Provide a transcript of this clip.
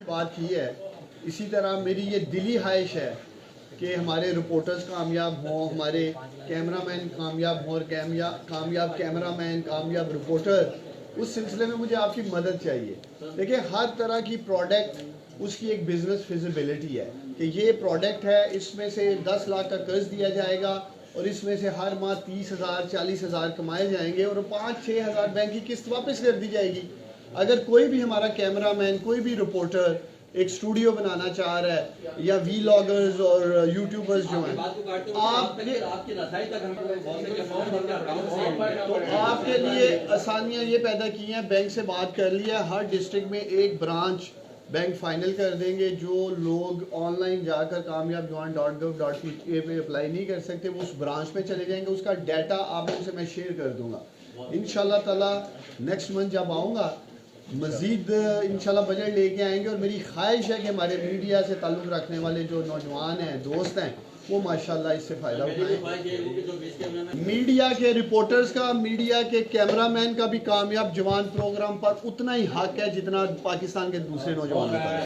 बात की है, इसी तरह मेरी ये दिली ख्वाहिश है कि हमारे रिपोर्टर्स कामयाब हों, हमारे कैमरामैन कामयाब हों और कामयाब कैमरामैन, कामयाब रिपोर्टर। उस सिलसिले में मुझे आपकी मदद चाहिए। देखिए, हर तरह की प्रोडक्ट उसकी एक बिज़नेस फिजिबिलिटी है कि ये प्रोडक्ट है, इसमें से 10 लाख का कर्ज दिया जाएगा और इसमें से हर माह 30,000 40,000 कमाए जाएंगे और 5-6 हज़ार बैंक की किस्त वापस कर दी जाएगी। अगर कोई भी हमारा कैमरामैन, कोई भी रिपोर्टर एक स्टूडियो बनाना चाह रहा है या वीलॉगर्स और यूट्यूबर्स जो हैं, आपके लिए आसानियां ये पैदा की हैं, बैंक से बात कर लिया, हर डिस्ट्रिक्ट में एक ब्रांच बैंक फाइनल कर देंगे। जो लोग ऑनलाइन जाकर कामयाबजवान.gov.pk पे अप्लाई नहीं कर सकते वो उस ब्रांच में चले जाएंगे। उसका डाटा आप लोगों से मैं शेयर कर दूंगा इंशाल्लाह ताला। नेक्स्ट मंथ जब आऊँगा मज़ीद इंशाल्लाह बजट लेके आएंगे और मेरी ख्वाहिश है कि हमारे मीडिया से ताल्लुक़ रखने वाले जो नौजवान हैं, दोस्त हैं, वो माशाल्लाह इससे फ़ायदा उठाएं। मीडिया के रिपोर्टर्स का, मीडिया के कैमरामैन का भी कामयाब जवान प्रोग्राम पर उतना ही हक है जितना पाकिस्तान के दूसरे नौजवानों का है।